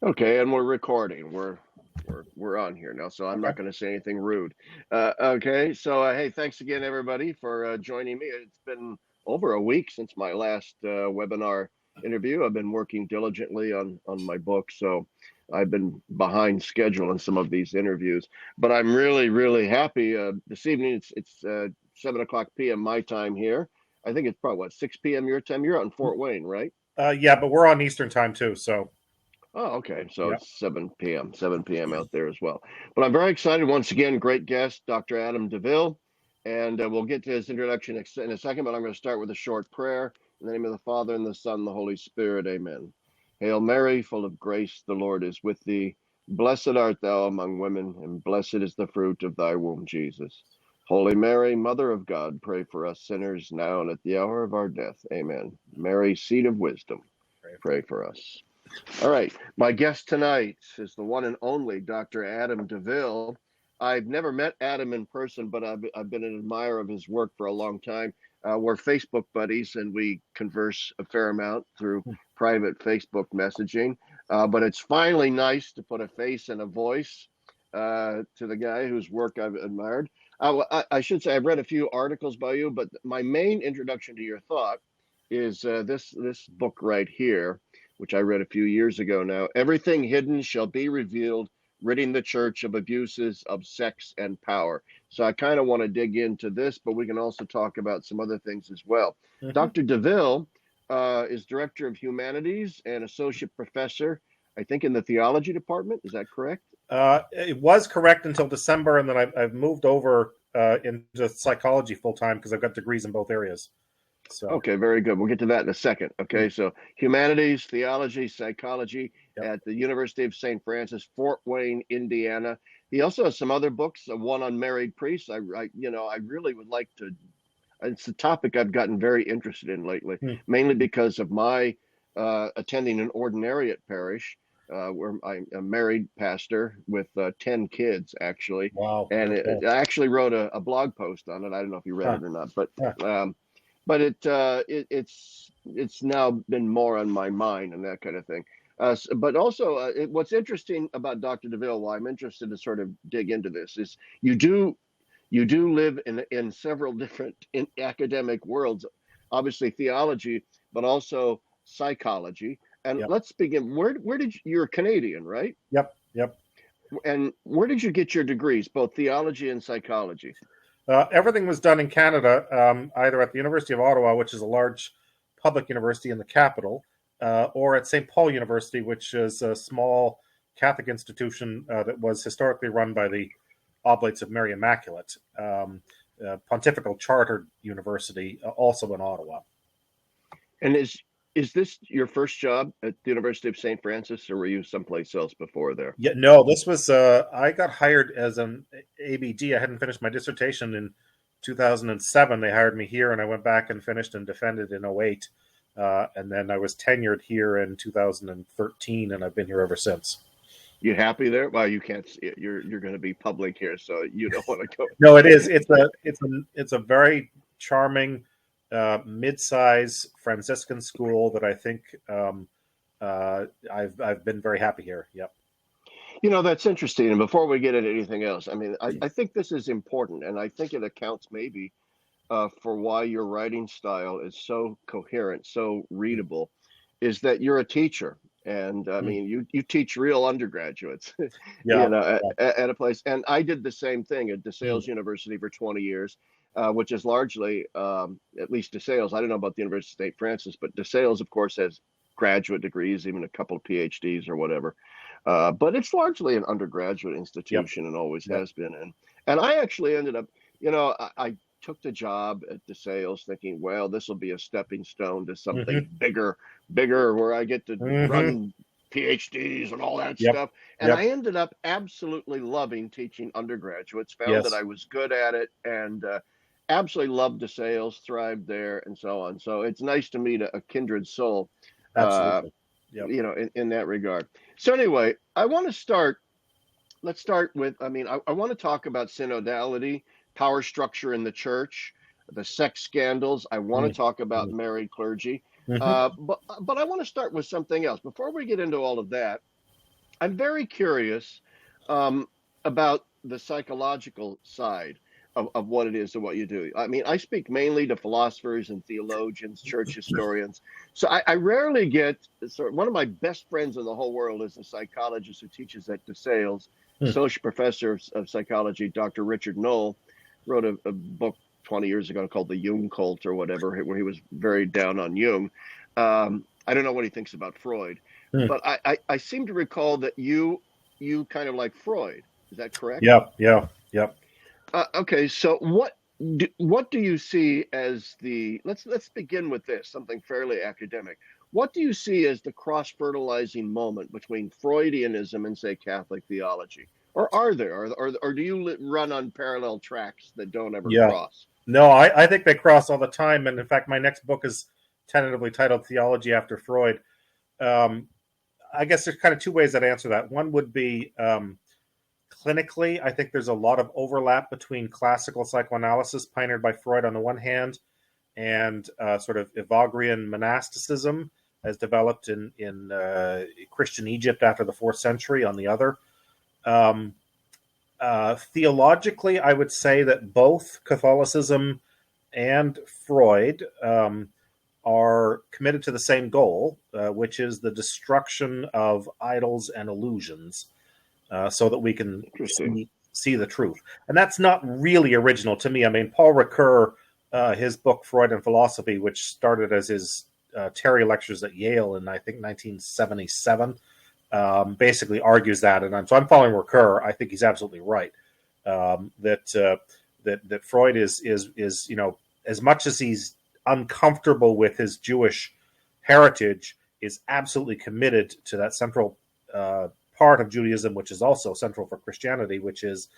Okay, and we're recording. We're on here now, so I'm Okay. not going to say anything rude. Okay, so hey, thanks again, everybody, for joining me. It's been over a week since my last webinar interview. I've been working diligently on my book, so I've been behind schedule in some of these interviews. But I'm really happy. This evening, it's 7 o'clock p.m. my time here. I think it's probably what 6 p.m. your time. You're out in Fort Wayne, right? Yeah, but we're on Eastern time too. So Oh, okay. So yeah. it's 7 p.m., 7 p.m. out there as well. But I'm very excited. Once again, great guest, Dr. Adam DeVille. And we'll get to his introduction in a second, but I'm going to start with a short prayer. In the name of the Father, and the Son, and the Holy Spirit. Amen. Hail Mary, full of grace, the Lord is with thee. Blessed art thou among women, and blessed is the fruit of thy womb, Jesus. Holy Mary, Mother of God, pray for us sinners now and at the hour of our death. Amen. Mary, seat of wisdom, pray for us. All right. My guest tonight is the one and only Dr. Adam DeVille. I've never met Adam in person, but I've been an admirer of his work for a long time. We're Facebook buddies and we converse a fair amount through private Facebook messaging. But it's finally nice to put a face and a voice to the guy whose work I've admired. I should say I've read a few articles by you, but my main introduction to your thought is this book right here, which I read a few years ago now. Everything hidden shall be revealed, ridding the church of abuses of sex and power. So I kind of want to dig into this, but we can also talk about some other things as well. Hmm. Dr. DeVille is Director of Humanities and Associate Professor, I think, in the Theology Department. Is that correct? It was correct until December, and then I've moved over into psychology full time because I've got degrees in both areas. So Okay, very good. We'll get to that in a second. Okay, so humanities, theology, psychology yep. at the University of St. Francis, Fort Wayne, Indiana. He also has some other books, one on married priests. I really would like to. It's a topic I've gotten very interested in lately, Hmm. mainly because of my attending an ordinariate parish where I'm a married pastor with 10 kids, actually. Wow. And Okay. I actually wrote a blog post on it. I don't know if you read Huh. it or not, Huh. um, but it's now been more on my mind and that kind of thing. But also, what's interesting about Dr. DeVille, why I'm interested to sort of dig into this, is you do live in several different academic worlds, obviously theology, but also psychology. And Yep. let's begin. Where did you're Canadian, right? Yep. Yep. And where did you get your degrees, both theology and psychology? Everything was done in Canada, either at the University of Ottawa, which is a large public university in the capital, or at St. Paul University, which is a small Catholic institution that was historically run by the Oblates of Mary Immaculate, Pontifical Chartered University, also in Ottawa. And is this your first job at the University of St. Francis, or were you someplace else before there? Yeah, no, this was I got hired as an ABD. I hadn't finished my dissertation in 2007. They hired me here, and I went back and finished and defended in '08. And then I was tenured here in 2013, and I've been here ever since. You happy there? Well, you can't see it. You're going to be public here, so you don't want to go. No, it is. It's a very charming mid-size Franciscan school that I think I've been very happy here. Yep. That's interesting. And before we get into anything else, I mean, I think this is important, and I think it accounts maybe for why your writing style is so coherent, so readable, is that you're a teacher. And I mean, you teach real undergraduates, Yeah. at a place. And I did the same thing at DeSales Mm. University for 20 years, which is largely, at least DeSales. I don't know about the University of St. Francis, but DeSales, of course, has graduate degrees, even a couple of PhDs or whatever. But it's largely an undergraduate Yep. institution and always Yep. has been. And I actually ended up, I took the job at DeSales thinking, well, this will be a stepping stone to something Hmm. bigger, where I get to Hmm. run PhDs and all that Yep. stuff. And Yep. I ended up absolutely loving teaching undergraduates, found that Yes. I was good at it, and absolutely loved DeSales, thrived there, and so on. So it's nice to meet a kindred soul, uh, Absolutely. Yep. in that regard. So anyway, let's start with, I mean, I want to talk about synodality, power structure in the church, the sex scandals. I want to talk about married clergy. Mm-hmm. But I want to start with something else. Before we get into all of that, I'm very curious about the psychological side of what it is and what you do. I mean, I speak mainly to philosophers and theologians, church historians. So I rarely get one of my best friends in the whole world is a psychologist who teaches at DeVille, Hmm. associate professor of psychology, Dr. Richard Noll, wrote a book 20 years ago called The Jung Cult or whatever, where he was very down on Jung. I don't know what he thinks about Freud, Hmm. but I seem to recall that you kind of like Freud. Is that correct? Yeah, yeah, yeah. Okay, so what do you see as the let's begin with this, something fairly academic. What do you see as the cross-fertilizing moment between Freudianism and, say, Catholic theology? Or are there? Or do you run on parallel tracks that don't ever Yeah. cross? No, I think they cross all the time. And in fact, my next book is tentatively titled Theology After Freud. Um, I guess there's kind of two ways I'd answer that. One would be clinically, I think there's a lot of overlap between classical psychoanalysis pioneered by Freud on the one hand and sort of Evagrian monasticism as developed in Christian Egypt after the 4th century on the other. Um, Theologically, I would say that both Catholicism and Freud are committed to the same goal, which is the destruction of idols and illusions, so that we can see the truth. And that's not really original to me. I mean, Paul Ricoeur, his book Freud and Philosophy, which started as his Terry lectures at Yale in, I think, 1977, basically argues that. And I'm following Ricoeur. I think he's absolutely right. That Freud is as much as he's uncomfortable with his Jewish heritage, is absolutely committed to that central part of Judaism, which is also central for Christianity, which is,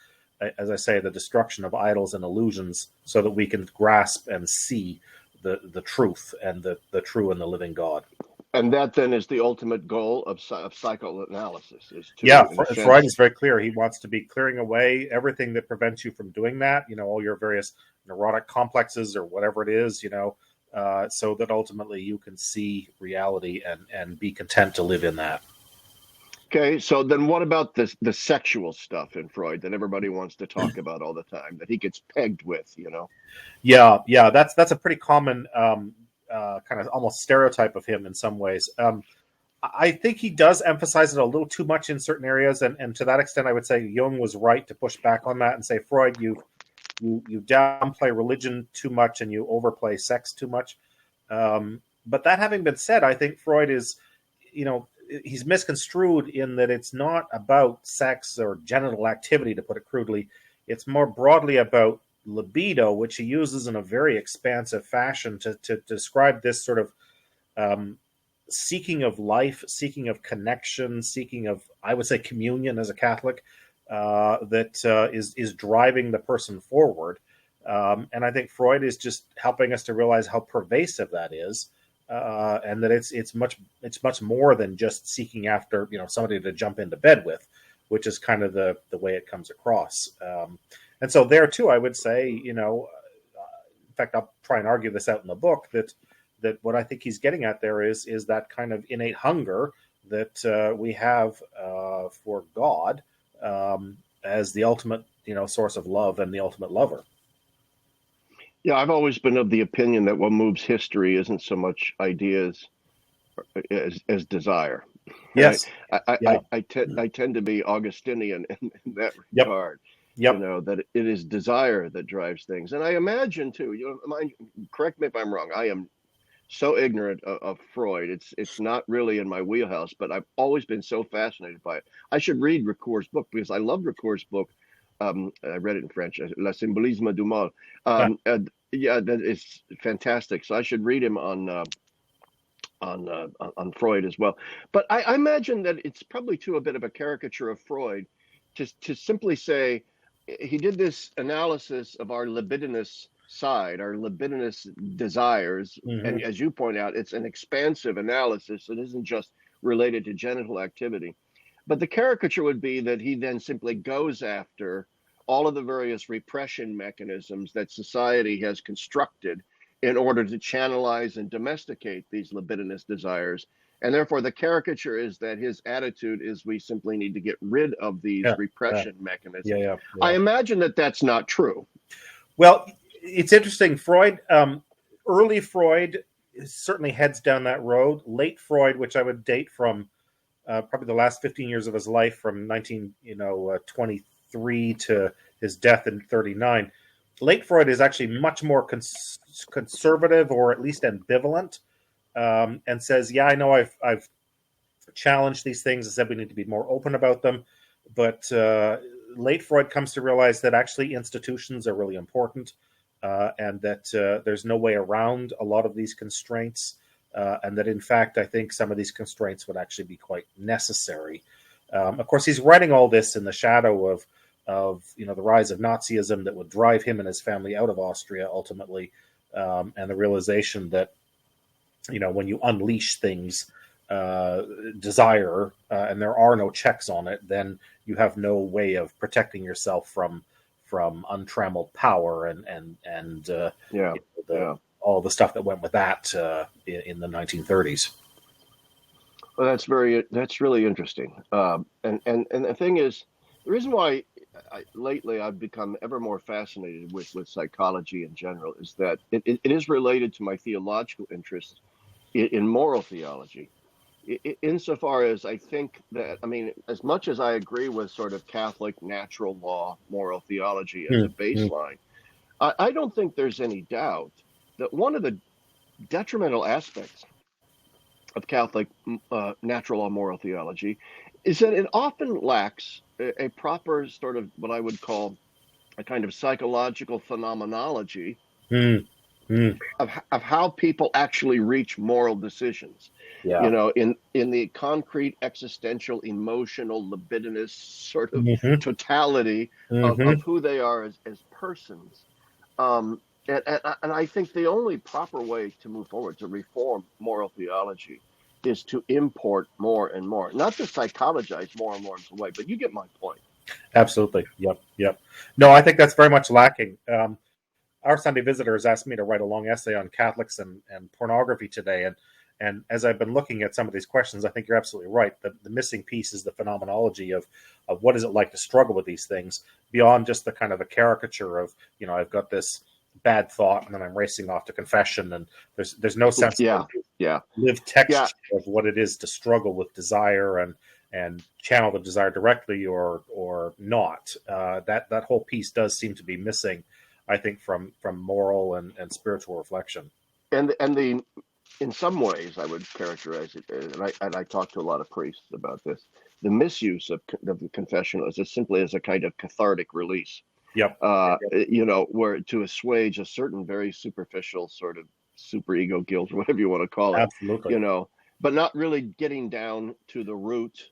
as I say, the destruction of idols and illusions, so that we can grasp and see the truth and the true and the living God. And that then is the ultimate goal of psychoanalysis, is to, Yeah, in a Freud sense, is very clear. He wants to be clearing away everything that prevents you from doing that. All your various neurotic complexes or whatever it is. So that ultimately you can see reality and be content to live in that. okay. So then, what about the sexual stuff in Freud that everybody wants to talk about all the time, that he gets pegged with? Yeah. That's a pretty common kind of almost stereotype of him in some ways. I think he does emphasize it a little too much in certain areas, and to that extent, I would say Jung was right to push back on that and say, Freud, you downplay religion too much and you overplay sex too much. But that having been said, I think Freud is, he's misconstrued in that it's not about sex or genital activity, to put it crudely. It's more broadly about libido, which he uses in a very expansive fashion to describe this sort of seeking of life, seeking of connection, seeking of, I would say, communion as a Catholic, that is driving the person forward. And I think Freud is just helping us to realize how pervasive that is, and that it's much more than just seeking after somebody to jump into bed with, which is kind of the way it comes across. And so there too, I would say, in fact, I'll try and argue this out in the book, that what I think he's getting at there is that kind of innate hunger that we have for God as the ultimate, source of love and the ultimate lover. Yeah, I've always been of the opinion that what moves history isn't so much ideas as desire. Yes. I tend to be Augustinian in that regard. Yep. That it is desire that drives things. And I imagine too, correct me if I'm wrong, I am so ignorant of Freud. It's not really in my wheelhouse, but I've always been so fascinated by it. I should read Ricoeur's book because I love Ricoeur's book. I read it in French, Le Symbolisme du Mal. Yeah, that is fantastic. So I should read him on Freud as well. But I imagine that it's probably too a bit of a caricature of Freud to simply say he did this analysis of our libidinous side, our libidinous desires. Mm-hmm. And as you point out, it's an expansive analysis. It isn't just related to genital activity. But the caricature would be that he then simply goes after all of the various repression mechanisms that society has constructed in order to channelize and domesticate these libidinous desires, And therefore, the caricature is that his attitude is we simply need to get rid of these Yeah, repression yeah, mechanisms. yeah. I imagine that that's not true. Well, it's interesting. Freud, early Freud certainly heads down that road. Late Freud, which I would date from probably the last 15 years of his life, from 1923 to his death in 39. Late Freud is actually much more conservative, or at least ambivalent, and says, "Yeah, I know I've challenged these things. I said we need to be more open about them." But late Freud comes to realize that actually institutions are really important, and that there's no way around a lot of these constraints, and that in fact, I think some of these constraints would actually be quite necessary. Of course, he's writing all this in the shadow of the rise of Nazism that would drive him and his family out of Austria ultimately, and the realization that when you unleash things, desire, and there are no checks on it, then you have no way of protecting yourself from untrammeled power and all the stuff that went with that in the 1930s. Well, that's really interesting. And the thing is, the reason why lately I've become ever more fascinated with psychology in general is that it is related to my theological interest in moral theology. Insofar as I think that, as much as I agree with sort of Catholic natural law moral theology as a baseline, I don't think there's any doubt that one of the detrimental aspects of Catholic natural law moral theology is that it often lacks a proper sort of what I would call a kind of psychological phenomenology of how people actually reach moral decisions. Yeah. In the concrete, existential, emotional, libidinous sort of totality of who they are as persons. And I think the only proper way to move forward, to reform moral theology, is to import more and more, not to psychologize more and more into the way, but you get my point. Absolutely. Yep. No, I think that's very much lacking. Our Sunday visitor has asked me to write a long essay on Catholics and pornography today. And as I've been looking at some of these questions, I think you're absolutely right. The missing piece is the phenomenology of what is it like to struggle with these things beyond just the kind of a caricature of, I've got this bad thought and then I'm racing off to confession, and there's no sense of live texture of what it is to struggle with desire and channel the desire directly or not. That whole piece does seem to be missing, I think, from moral and spiritual reflection. And in some ways, I would characterize it, and I talk to a lot of priests about this, the misuse of the confessional is simply as a kind of cathartic release. Yep. Where to assuage a certain very superficial sort of superego guilt, or whatever you want to call it. Absolutely. But not really getting down to the root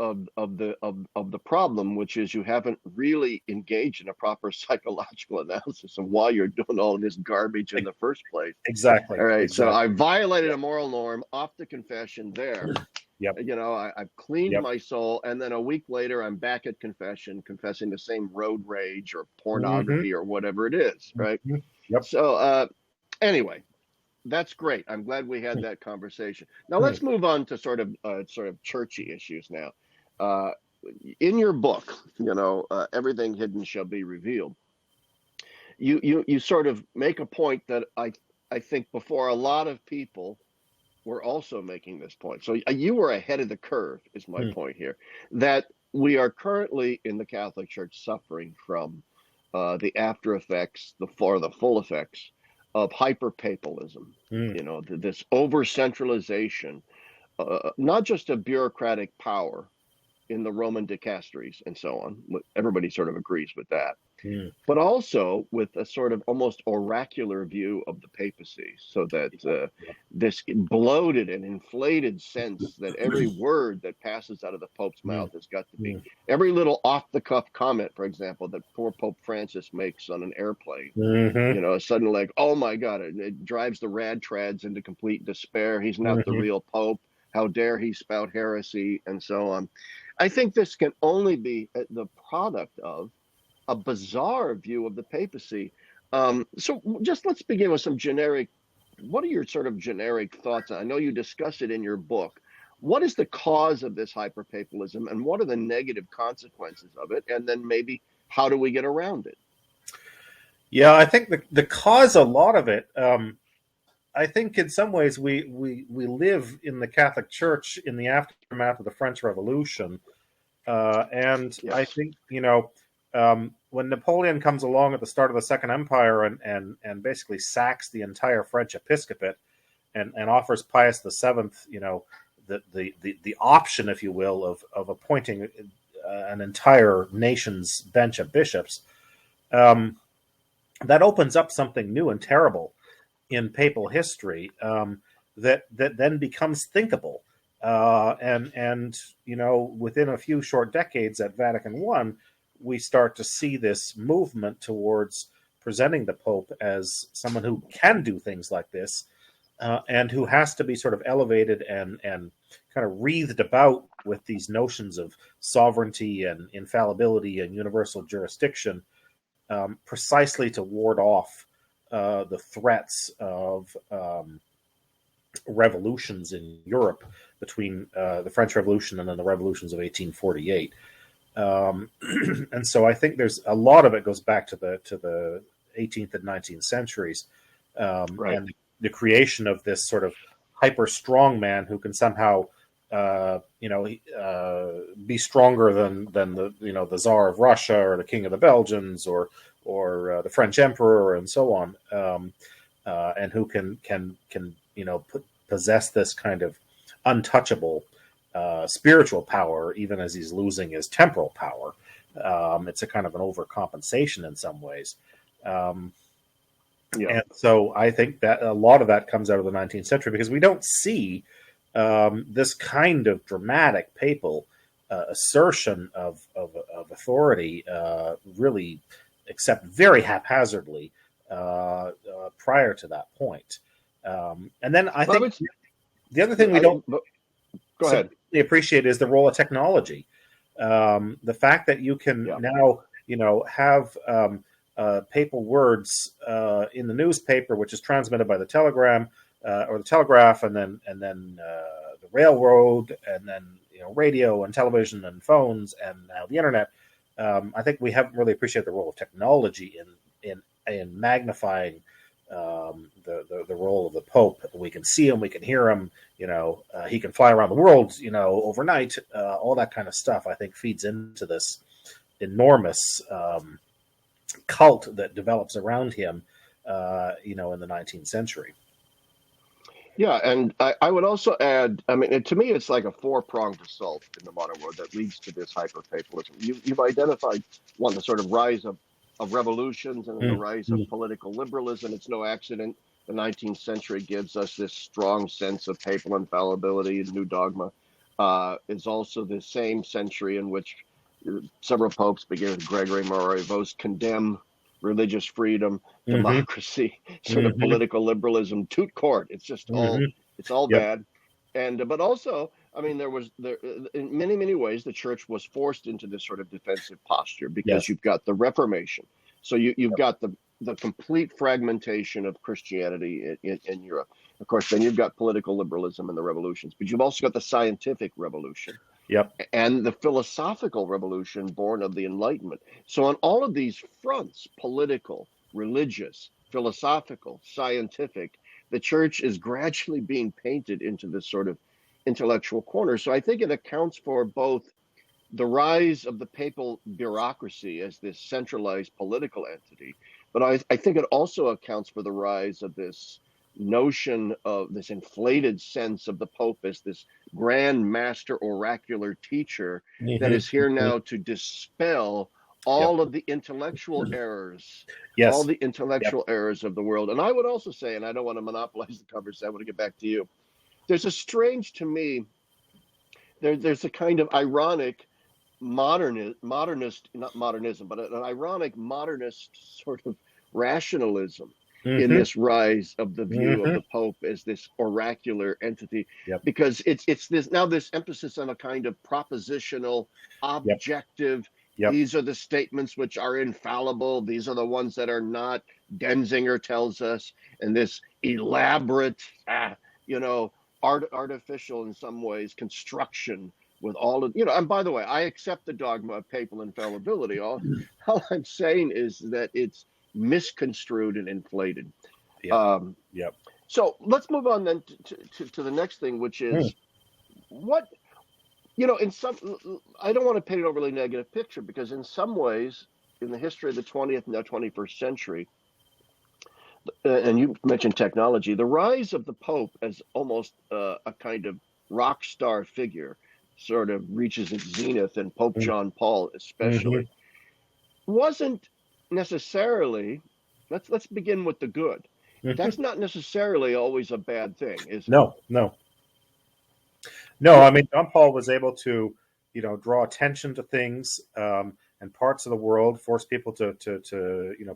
of the problem, which is you haven't really engaged in a proper psychological analysis of why you're doing all of this garbage in the first place. Exactly. All right. Exactly. So I violated a moral norm, off to confession there. Yep. I've cleaned my soul, and then a week later I'm back at confession, confessing the same road rage or pornography or whatever it is. Right. Yep. So anyway, that's great. I'm glad we had that conversation. Now let's move on to sort of churchy issues now. In your book, Everything Hidden Shall Be Revealed, you sort of make a point that I think before a lot of people were also making this point. So you were ahead of the curve, is my point here, that we are currently in the Catholic Church suffering from the after effects, the full effects of hyperpapalism. This over centralization, not just of bureaucratic power in the Roman dicasteries and so on. Everybody sort of agrees with that. But also with a sort of almost oracular view of the papacy, so that this bloated and inflated sense that every word that passes out of the Pope's mouth has got to be, every little off-the-cuff comment, for example, that poor Pope Francis makes on an airplane, suddenly like, oh my God, it drives the rad trads into complete despair. He's not the real Pope. How dare he spout heresy, and so on. I think this can only be the product of a bizarre view of the papacy. So just let's begin with some generic, what are your sort of generic thoughts? I know you discuss it in your book, what is the cause of this hyperpapalism, and what are the negative consequences of it? And then maybe how do we get around it? Yeah, I think the cause, a lot of it, I think in some ways we live in the Catholic Church in the aftermath of the French Revolution. And Yes. I think, when Napoleon comes along at the start of the Second Empire and basically sacks the entire French episcopate and offers Pius VII, the option, if you will, of appointing an entire nation's bench of bishops, that opens up something new and terrible in papal history, that then becomes thinkable. And within a few short decades at Vatican I, we start to see this movement towards presenting the Pope as someone who can do things like this, and who has to be sort of elevated and kind of wreathed about with these notions of sovereignty and infallibility and universal jurisdiction, precisely to ward off the threats of revolutions in Europe between the French Revolution and then the revolutions of 1848. And so I think there's a lot of it goes back to the 18th and 19th centuries, Right. and the creation of this sort of hyper strong man who can somehow be stronger than the Tsar of Russia or the King of the Belgians or the French Emperor and so on, and who can possess this kind of untouchable spiritual power, even as he's losing his temporal power. It's a kind of an overcompensation in some ways. And so I think that a lot of that comes out of the 19th century, because we don't see this kind of dramatic papal assertion of authority really, except very haphazardly prior to that point. And then I think the other thing we don't go ahead appreciate is the role of technology. The fact that you can now, have papal words in the newspaper, which is transmitted by the telegram or the telegraph, and then the railroad, and then radio and television and phones, and now the internet. I think we haven't really appreciated the role of technology in magnifying the role of the Pope. We can see him, we can hear him. He can fly around the world, overnight. All that kind of stuff, I think, feeds into this enormous cult that develops around him, in the 19th century. Yeah, and I would also add, to me, it's like a four-pronged assault in the modern world that leads to this hyperpapalism. You've identified one, the sort of rise of revolutions and the rise of political liberalism. It's no accident the 19th century gives us this strong sense of papal infallibility and new dogma. It's also the same century in which several popes, beginning with Gregory Moravos, condemn religious freedom, democracy, sort of political liberalism, tout court. It's just all bad. And but also, there in many ways the church was forced into this sort of defensive posture because you've got the Reformation. So you've got the complete fragmentation of Christianity in Europe. Of course, then you've got political liberalism and the revolutions, but you've also got the scientific revolution. And the philosophical revolution born of the Enlightenment. So on all of these fronts, political, religious, philosophical, scientific, the church is gradually being painted into this sort of intellectual corner. So I think it accounts for both the rise of the papal bureaucracy as this centralized political entity, but I think it also accounts for the rise of this notion of this inflated sense of the Pope as this grand master oracular teacher that is here now to dispel all of the intellectual errors, all the intellectual errors of the world. And I would also say, and I don't want to monopolize the conversation, I want to get back to you. There's a strange, to me, there's a kind of ironic modernist, not modernism, but an ironic modernist sort of rationalism in this rise of the view of the Pope as this oracular entity, because it's this emphasis on a kind of propositional, objective. These are the statements which are infallible. These are the ones that are not. Denzinger tells us, and this elaborate, artificial in some ways construction with all of, and by the way, I accept the dogma of papal infallibility. All I'm saying is that it's misconstrued and inflated. Yep. Um, Yep. So let's move on then to the next thing, which is what, in some, I don't want to paint an overly negative picture, because in some ways, in the history of the 20th and now 21st century, and you mentioned technology, the rise of the Pope as almost a kind of rock star figure sort of reaches its zenith, and Pope John Paul especially, wasn't necessarily, let's begin with the good. That's not necessarily always a bad thing, is it? No. I mean, John Paul was able to, draw attention to things and parts of the world, force people to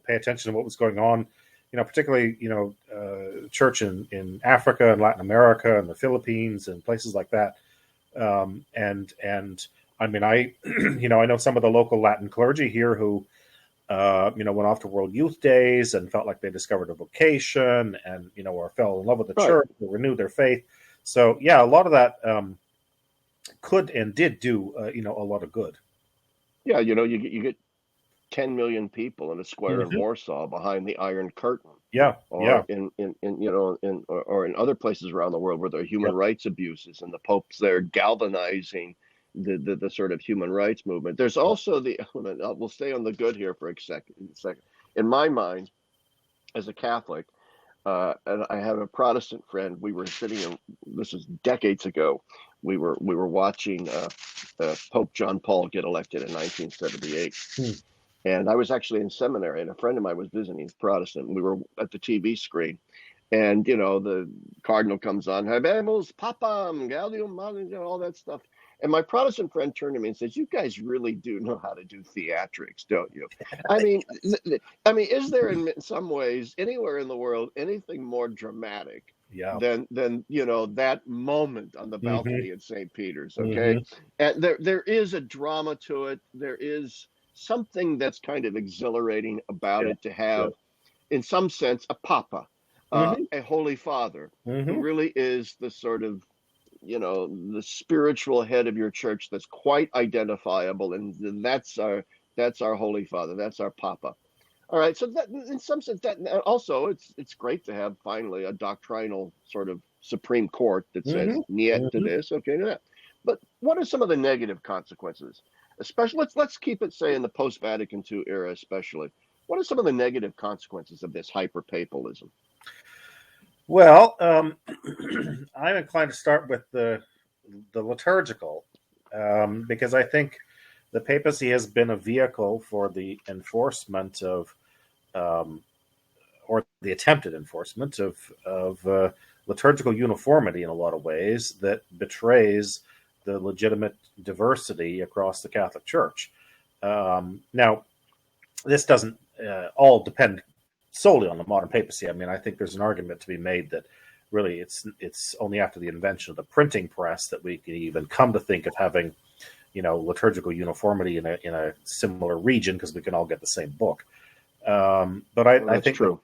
pay attention to what was going on. Particularly, church in Africa and Latin America and the Philippines and places like that. And I mean, I know some of the local Latin clergy here who, went off to World Youth Days and felt like they discovered a vocation and, or fell in love with the church or renewed their faith. So, yeah, a lot of that could and did do, a lot of good. Yeah, you get 10 million people in a square in Warsaw behind the Iron Curtain. Yeah, or in other places around the world where there are human rights abuses, and the Pope's there galvanizing the sort of human rights movement. There's also we'll stay on the good here for a second. In my mind, as a Catholic, and I have a Protestant friend, we were sitting in, this was decades ago, we were watching Pope John Paul get elected in 1978. And I was actually in seminary, and a friend of mine was visiting, he's Protestant. We were at the TV screen, and the cardinal comes on, Habemus Papam, Gaudium, all that stuff. And my Protestant friend turned to me and says, "You guys really do know how to do theatrics, don't you?" I mean, is there in some ways anywhere in the world anything more dramatic than that moment on the balcony at St. Peter's? Okay, and there is a drama to it. There is something that's kind of exhilarating about it to have, in some sense, a papa, a holy father, who really is the sort of, the spiritual head of your church that's quite identifiable, and that's our holy father, that's our papa. All right, so that in some sense, that also it's great to have finally a doctrinal sort of Supreme Court that says niet to this, okay to that. But what are some of the negative consequences? Especially, let's keep it, say, in the post-Vatican II era, especially. What are some of the negative consequences of this hyperpapalism? Well, I'm inclined to start with the liturgical, because I think the papacy has been a vehicle for the enforcement of, or the attempted enforcement of liturgical uniformity in a lot of ways that betrays the legitimate diversity across the Catholic Church. Now, this doesn't all depend solely on the modern papacy. I mean, I think there's an argument to be made that really it's only after the invention of the printing press that we can even come to think of having, liturgical uniformity in a similar region, because we can all get the same book. But I think true.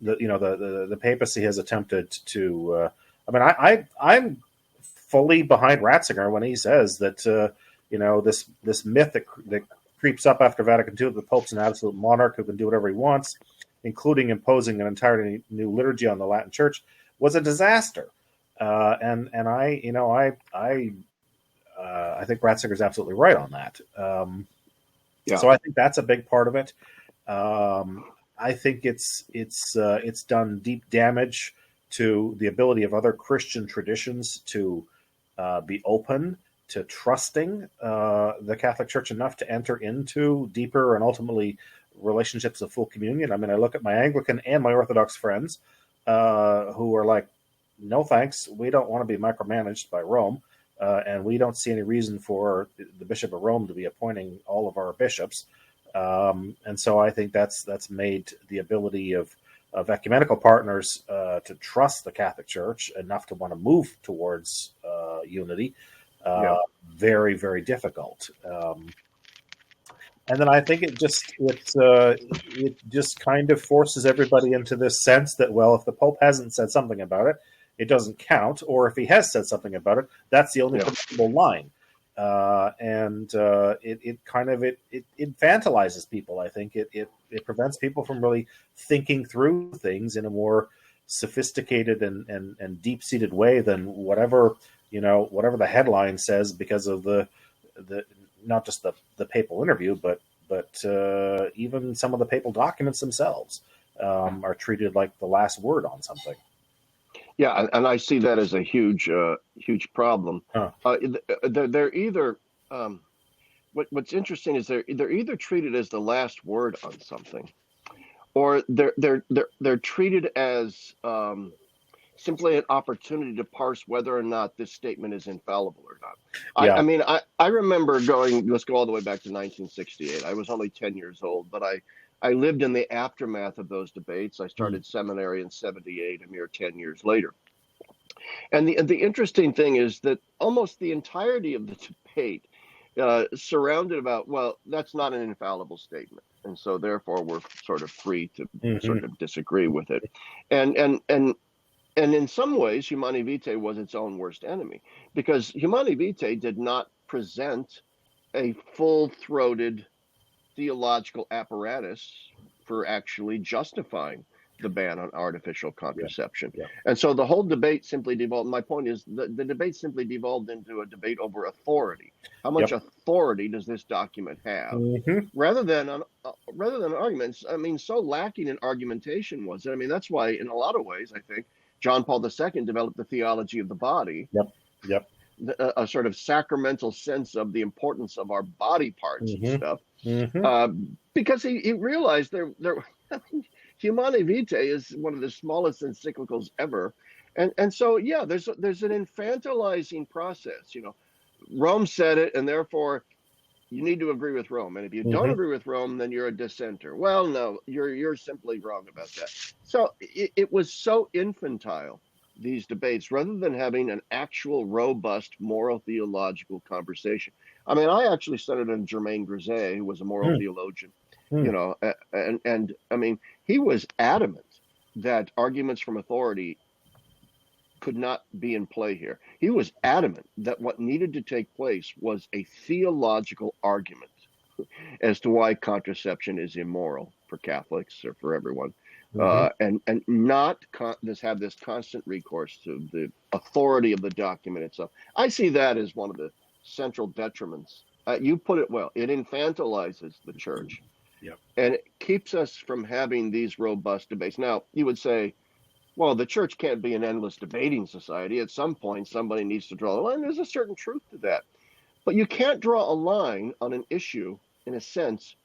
The papacy has attempted to. I'm fully behind Ratzinger when he says that this myth that creeps up after Vatican II, the Pope's an absolute monarch who can do whatever he wants, including imposing an entirely new liturgy on the Latin Church, was a disaster. And I think Ratzinger's absolutely right on that. So I think that's a big part of it. I think it's done deep damage to the ability of other Christian traditions to be open to trusting the Catholic Church enough to enter into deeper and ultimately relationships of full communion. I mean, I look at my Anglican and my Orthodox friends who are like, no thanks, we don't want to be micromanaged by Rome, and we don't see any reason for the Bishop of Rome to be appointing all of our bishops. And so I think that's made the ability of ecumenical partners to trust the Catholic Church enough to want to move towards unity very, very difficult. And then I think it just kind of forces everybody into this sense that, well, if the Pope hasn't said something about it, it doesn't count, or if he has said something about it, that's the only permissible line. It kind of infantilizes people. I think it prevents people from really thinking through things in a more sophisticated and deep-seated way than whatever the headline says, because of the not just the papal interview, but even some of the papal documents themselves are treated like the last word on something. Yeah, and I see that as a huge problem. Huh. They're either what's interesting is they're either treated as the last word on something, or they're treated as simply an opportunity to parse whether or not this statement is infallible or not. Yeah. I mean, I remember let's go all the way back to 1968. I was only 10 years old, but I lived in the aftermath of those debates. I started seminary in 78, a mere 10 years later. And the interesting thing is that almost the entirety of the debate surrounded about, well, that's not an infallible statement, and so therefore we're sort of free to sort of disagree with it. And in some ways, Humani Vitae was its own worst enemy, because Humani Vitae did not present a full-throated theological apparatus for actually justifying the ban on artificial contraception. Yeah. And so the whole debate simply devolved. My point is the debate simply devolved into a debate over authority. How much authority does this document have? Rather than arguments. I mean, so lacking in argumentation was it. I mean, that's why in a lot of ways, I think, John Paul II developed the theology of the body. A sort of sacramental sense of the importance of our body parts and stuff. Because he realized Humani Vitae is one of the smallest encyclicals ever. And so, yeah, there's an infantilizing process. Rome said it, and therefore you need to agree with Rome. And if you don't agree with Rome, then you're a dissenter. Well, no, you're simply wrong about that. So it was so infantile, these debates, rather than having an actual robust moral theological conversation. I mean, I actually studied under Germain Grisey, who was a moral theologian, and I mean, he was adamant that arguments from authority could not be in play here. He was adamant that what needed to take place was a theological argument as to why contraception is immoral for Catholics or for everyone. And not have this constant recourse to the authority of the document itself. I see that as one of the central detriments. You put it well. It infantilizes the church, and it keeps us from having these robust debates. Now, you would say, well, the church can't be an endless debating society. At some point, somebody needs to draw the line. There's a certain truth to that. But you can't draw a line on an issue, in a sense,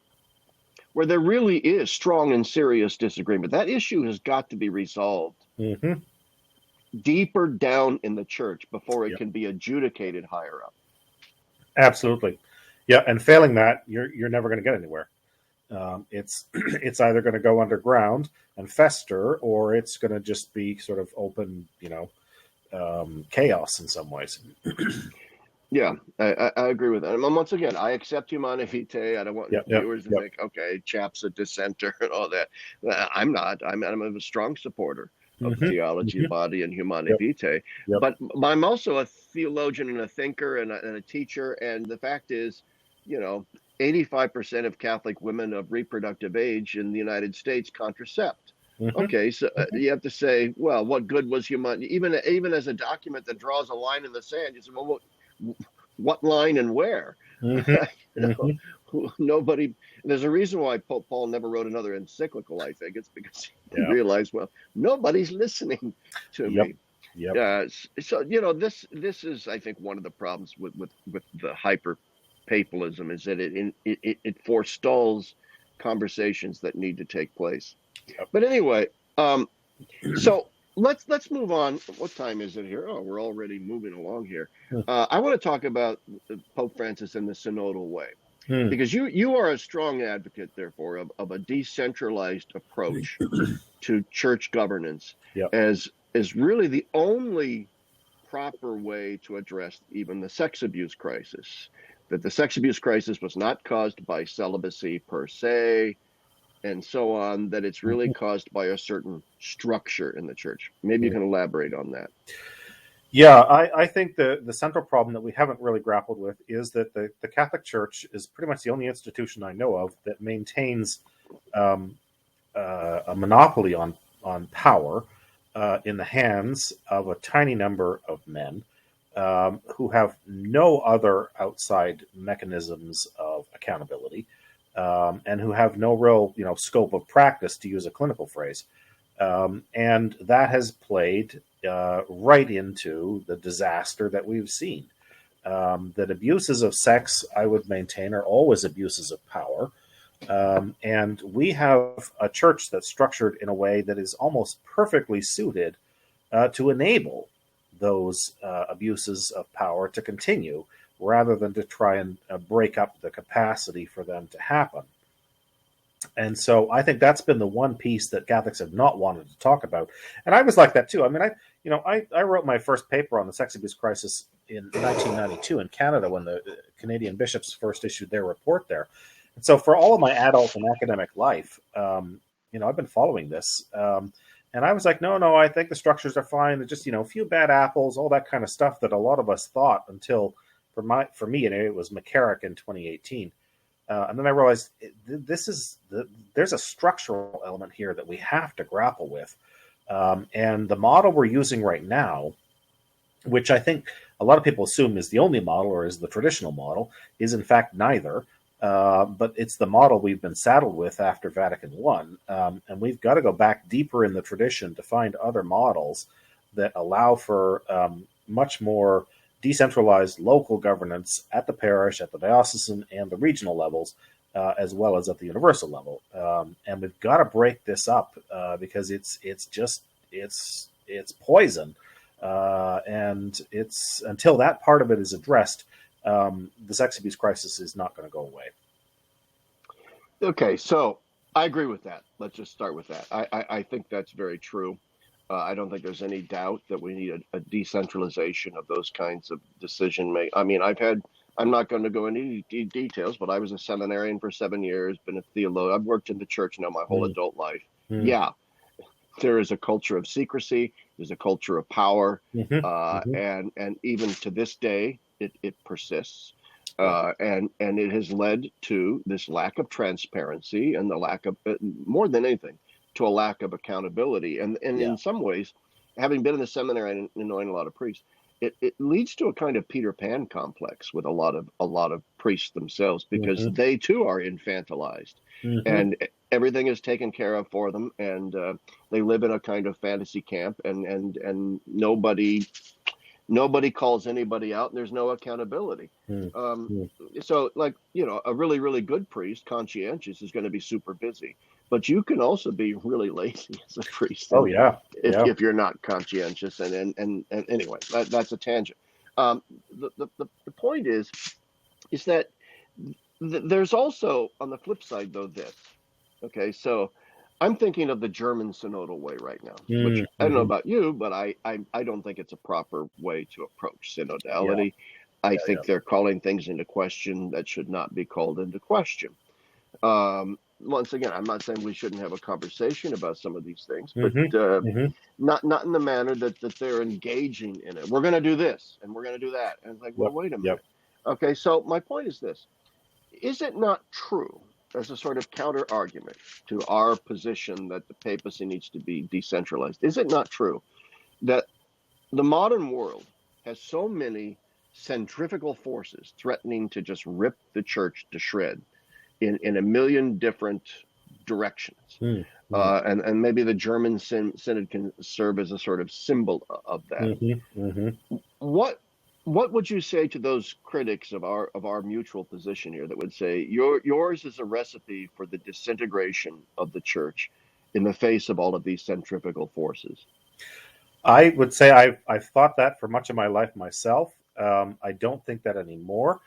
where there really is strong and serious disagreement. That issue has got to be resolved deeper down in the church before it can be adjudicated higher up. Absolutely. Yeah, and failing that, you're never going to get anywhere. It's either going to go underground and fester, or it's going to just be sort of open, chaos in some ways. Yeah, I agree with that. And once again, I accept Humani Vitae. I don't want viewers to think, okay, Chapp's a dissenter and all that. I'm not. I'm a strong supporter of the theology of the body and Humani Vitae. But I'm also a theologian and a thinker and a teacher. And the fact is, 85% of Catholic women of reproductive age in the United States contracept. Okay, so you have to say, well, what good was Humani? Even as a document that draws a line in the sand, you say, well, what line and where? Nobody. There's a reason why Pope Paul never wrote another encyclical. I think it's because he realized, well, nobody's listening to me. So this is, I think, one of the problems with the hyperpapalism is that it forestalls conversations that need to take place. But anyway, so. Let's move on. What time is it here? Oh, we're already moving along here. I want to talk about Pope Francis and the synodal way, because you are a strong advocate, therefore, of a decentralized approach to church governance as really the only proper way to address even the sex abuse crisis. That the sex abuse crisis was not caused by celibacy per se, and so on, that it's really caused by a certain structure in the church. Maybe you can elaborate on that. Yeah, I think the central problem that we haven't really grappled with is that the Catholic Church is pretty much the only institution I know of that maintains a monopoly on power in the hands of a tiny number of men who have no other outside mechanisms of accountability and who have no real scope of practice, to use a clinical phrase. And that has played right into the disaster that we've seen. That abuses of sex, I would maintain, are always abuses of power. And we have a church that's structured in a way that is almost perfectly suited to enable those abuses of power to continue, rather than to try and break up the capacity for them to happen. And so I think that's been the one piece that Catholics have not wanted to talk about. And I was like that too. I mean, I wrote my first paper on the sex abuse crisis in 1992 in Canada when the Canadian bishops first issued their report there. And so for all of my adult and academic life, I've been following this. And I was like, no, I think the structures are fine. They're just, a few bad apples, all that kind of stuff that a lot of us thought until, for me, it was McCarrick in 2018. And then I realized there's a structural element here that we have to grapple with. And the model we're using right now, which I think a lot of people assume is the only model or is the traditional model, is in fact neither. But it's the model we've been saddled with after Vatican I. And we've got to go back deeper in the tradition to find other models that allow for much more decentralized local governance at the parish, at the diocesan, and the regional levels, as well as at the universal level. And we've got to break this up because it's poison, and it's until that part of it is addressed, the sex abuse crisis is not going to go away. Okay, so I agree with that. Let's just start with that. I think that's very true. I don't think there's any doubt that we need a decentralization of those kinds of decision making. I mean, I'm not going to go into details, but I was a seminarian for 7 years, been a theologian. I've worked in the church now my whole adult life. Yeah, there is a culture of secrecy. There's a culture of power. And even to this day, it persists. And it has led to this lack of transparency and the lack of, more than anything, to a lack of accountability. And in some ways, having been in the seminary and knowing a lot of priests, it leads to a kind of Peter Pan complex with a lot of priests themselves, because they too are infantilized, and everything is taken care of for them, and they live in a kind of fantasy camp, and nobody calls anybody out, and there's no accountability. So, like, a really, really good priest, conscientious, is going to be super busy. But you can also be really lazy as a priest. If you're not conscientious. And anyway, that's a tangent. The point is that there's also, on the flip side, though, this. Okay, so I'm thinking of the German synodal way right now, which I don't know about you, but I don't think it's a proper way to approach synodality. I think they're calling things into question that should not be called into question. Once again, I'm not saying we shouldn't have a conversation about some of these things, but not in the manner that they're engaging in it. We're going to do this and we're going to do that. And it's like, well, wait a minute. Okay, so my point is this. Is it not true, as a sort of counter argument to our position that the papacy needs to be decentralized, is it not true that the modern world has so many centrifugal forces threatening to just rip the church to shred in a million different directions? And maybe the German synod can serve as a sort of symbol of that. What would you say to those critics of our mutual position here that would say yours is a recipe for the disintegration of the church in the face of all of these centrifugal forces? I would say I've thought that for much of my life myself. I don't think that anymore,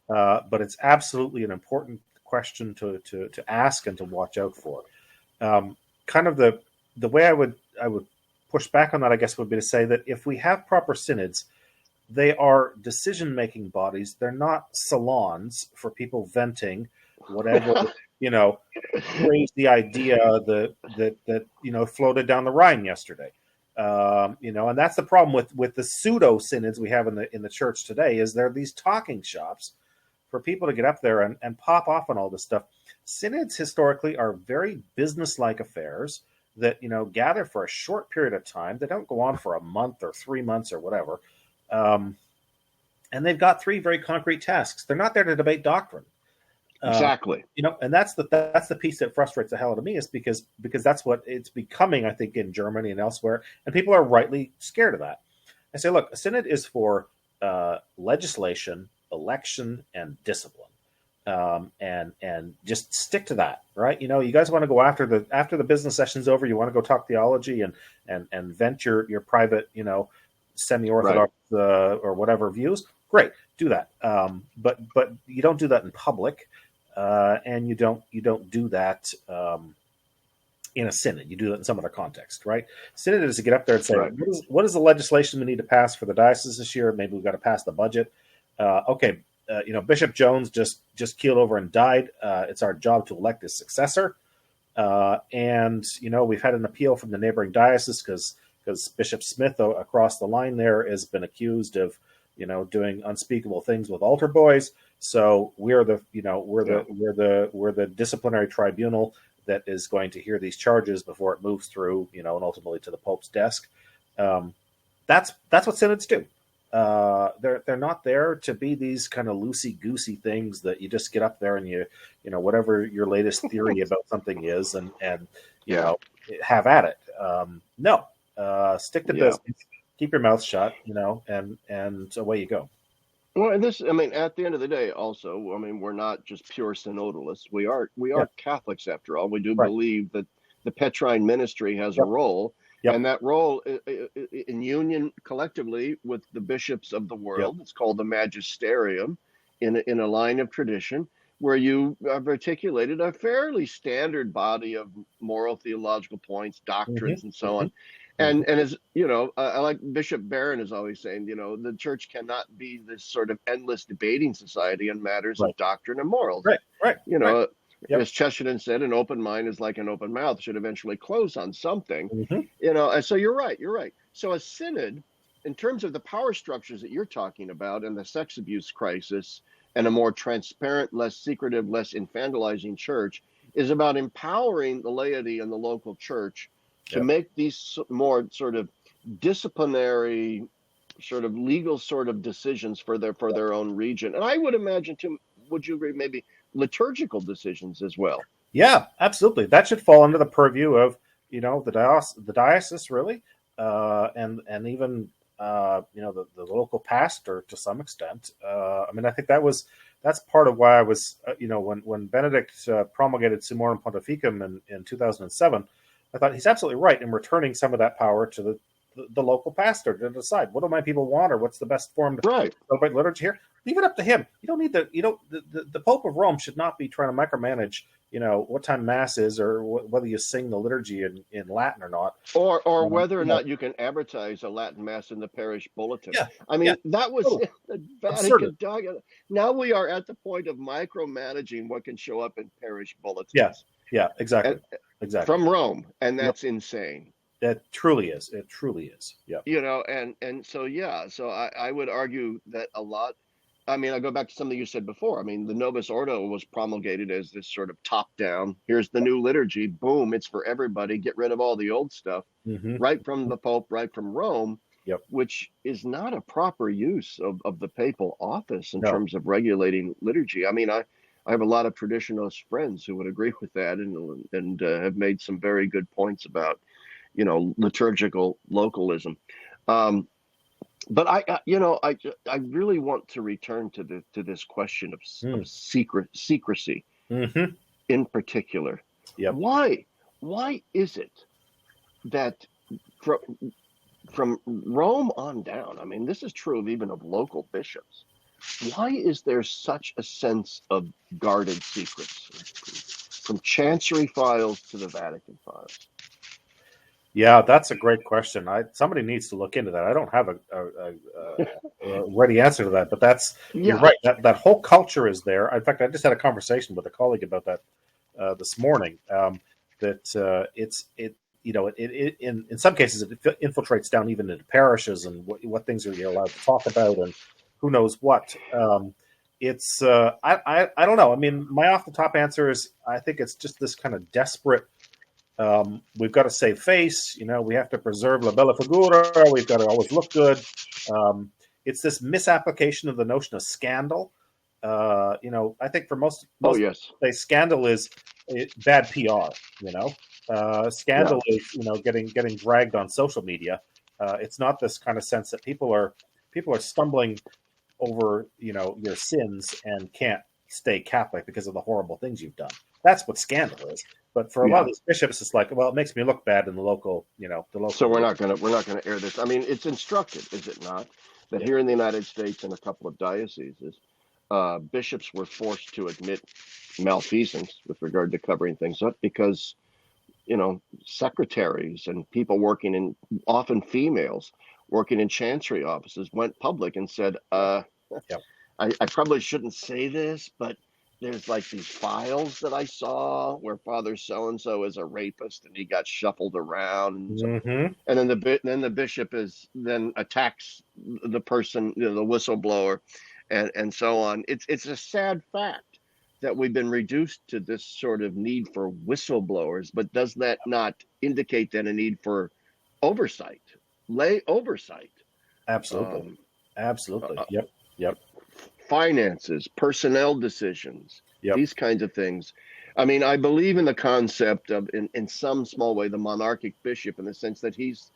but it's absolutely an important question to ask and to watch out for. Kind of the way I would push back on that, I guess, would be to say that if we have proper synods, they are decision-making bodies. They're not salons for people venting whatever raised the idea that floated down the Rhine yesterday. And that's the problem with the pseudo synods we have in the church today, is there are these talking shops for people to get up there and pop off on all this stuff. Synods historically are very business-like affairs that gather for a short period of time. They don't go on for a month or 3 months or whatever, and they've got 3 very concrete tasks. They're not there to debate doctrine. Exactly. And that's the piece that frustrates the hell out of me, is because that's what it's becoming, I think, in Germany and elsewhere, and people are rightly scared of that. I say, look, a synod is for legislation, election, and discipline, and just stick to that, right? You guys want to go after the business session's over, you want to go talk theology and vent your private, semi-orthodox or whatever views. Great, do that. But you don't do that in public. And you don't do that in a synod. You do that in some other context, right? Synod is to get up there and say, what is the legislation we need to pass for the diocese this year? Maybe we've got to pass the budget. Bishop Jones just keeled over and died. It's our job to elect his successor. And we've had an appeal from the neighboring diocese because Bishop Smith across the line there has been accused of doing unspeakable things with altar boys. So we're the disciplinary tribunal that is going to hear these charges before it moves through, and ultimately to the Pope's desk. That's what synods do. They're not there to be these kind of loosey-goosey things that you just get up there and you whatever your latest theory about something is and have at it. No, stick to business. Keep your mouth shut, and away you go. Well, and at the end of the day, also, we're not just pure synodalists. We are Catholics, after all. We do believe that the Petrine ministry has a role, and that role, in union collectively with the bishops of the world, it's called the magisterium, in a line of tradition, where you have articulated a fairly standard body of moral theological points, doctrines, and so on. And as I like Bishop Barron is always saying, the church cannot be this sort of endless debating society on matters of doctrine and morals. Right. As Chesterton said, an open mind is like an open mouth, should eventually close on something. And so you're right. So a synod, in terms of the power structures that you're talking about and the sex abuse crisis and a more transparent, less secretive, less infantilizing church, is about empowering the laity and the local church to make these more sort of disciplinary, sort of legal sort of decisions for their own region. And I would imagine, too, would you agree, maybe liturgical decisions as well? Yeah, absolutely. That should fall under the purview of, the diocese, really, and even, the local pastor to some extent. I think that's part of why I was, when Benedict promulgated Summorum Pontificum in 2007, I thought he's absolutely right in returning some of that power to the local pastor to decide what do my people want or what's the best form to celebrate liturgy here. Leave it up to him. You don't need the Pope of Rome should not be trying to micromanage, what time Mass is or whether you sing the liturgy in Latin or not, or whether or not you can advertise a Latin Mass in the parish bulletin. That was the Vatican document. Now we are at the point of micromanaging what can show up in parish bulletins. Yeah, exactly. Exactly. From Rome, and that's insane. It truly is. Yeah. And so I would argue that a lot. I go back to something you said before. The Novus Ordo was promulgated as this sort of top-down. Here's the new liturgy. Boom! It's for everybody. Get rid of all the old stuff. Right from the Pope, right from Rome. Which is not a proper use of the papal office in terms of regulating liturgy. I have a lot of traditionalist friends who would agree with that and have made some very good points about, liturgical localism. But I really want to return to this question of secrecy in particular. Why is it that from Rome on down, this is true even of local bishops, why is there such a sense of guarded secrets from chancery files to the Vatican files? Yeah, that's a great question. Somebody needs to look into that. I don't have a ready answer to that, but you're right. That whole culture is there. In fact, I just had a conversation with a colleague about that this morning. That it in some cases it infiltrates down even into parishes and what things are you allowed to talk about and who knows what. I don't know. I mean, my off the top answer is I think it's just this kind of desperate. We've got to save face. We have to preserve la bella figura. We've got to always look good. It's this misapplication of the notion of scandal. I think for most yes, scandal is bad PR. Scandal is getting dragged on social media. It's not this kind of sense that people are stumbling over your sins and can't stay Catholic because of the horrible things you've done. That's what scandal is. But for a lot of these bishops, it's like, well, it makes me look bad in the local. So we're not gonna air this. I mean, it's instructed, is it not, that here in the United States, in a couple of dioceses, bishops were forced to admit malfeasance with regard to covering things up because, secretaries and people working in, often females, working in chancery offices went public and said, I probably shouldn't say this, but there's like these files that I saw where Father so-and-so is a rapist and he got shuffled around. And then the bishop then attacks the person, the whistleblower, and so on. It's a sad fact that we've been reduced to this sort of need for whistleblowers, but does that not indicate then a need for oversight, lay oversight? Absolutely. Yep. Finances, personnel decisions, these kinds of things. I mean, I believe in the concept of, in some small way, the monarchic bishop, in the sense that he's,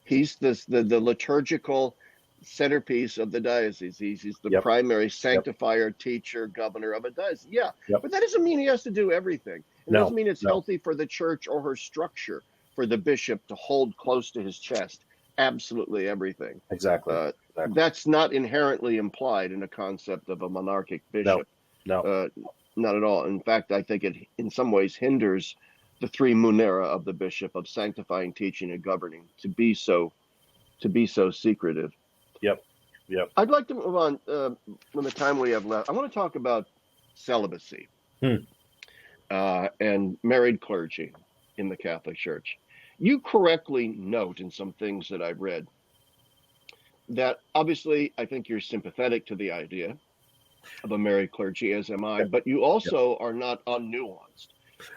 he's the liturgical centerpiece of the diocese. He's the primary sanctifier, teacher, governor of a diocese. But that doesn't mean he has to do everything. It doesn't mean it's healthy for the church or her structure for the bishop to hold close to his chest absolutely everything. Exactly. That's not inherently implied in the concept of a monarchic bishop. No. Not at all. In fact, I think it in some ways hinders the three munera of the bishop of sanctifying, teaching, and governing to be so secretive. Yep. I'd like to move on when the time we have left. I want to talk about celibacy and married clergy in the Catholic Church. You correctly note in some things that I've read that obviously I think you're sympathetic to the idea of a married clergy, as am I, but you also are not unnuanced.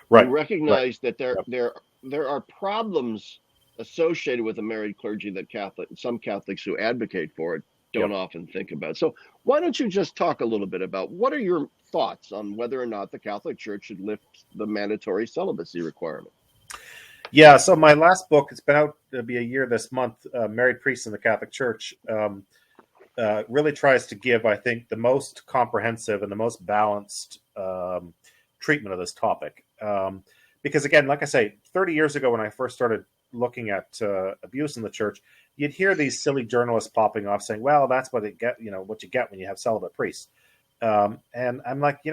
Right. You recognize that there are problems associated with a married clergy that some Catholics who advocate for it don't often think about. So why don't you just talk a little bit about what are your thoughts on whether or not the Catholic Church should lift the mandatory celibacy requirement? Yeah, so my last book, it's been out, it'll be a year this month, Married Priests in the Catholic Church, really tries to give, I think, the most comprehensive and the most balanced treatment of this topic. Because again, like I say, 30 years ago when I first started looking at abuse in the church, you'd hear these silly journalists popping off saying, well, that's what what you get when you have celibate priests. And I'm like,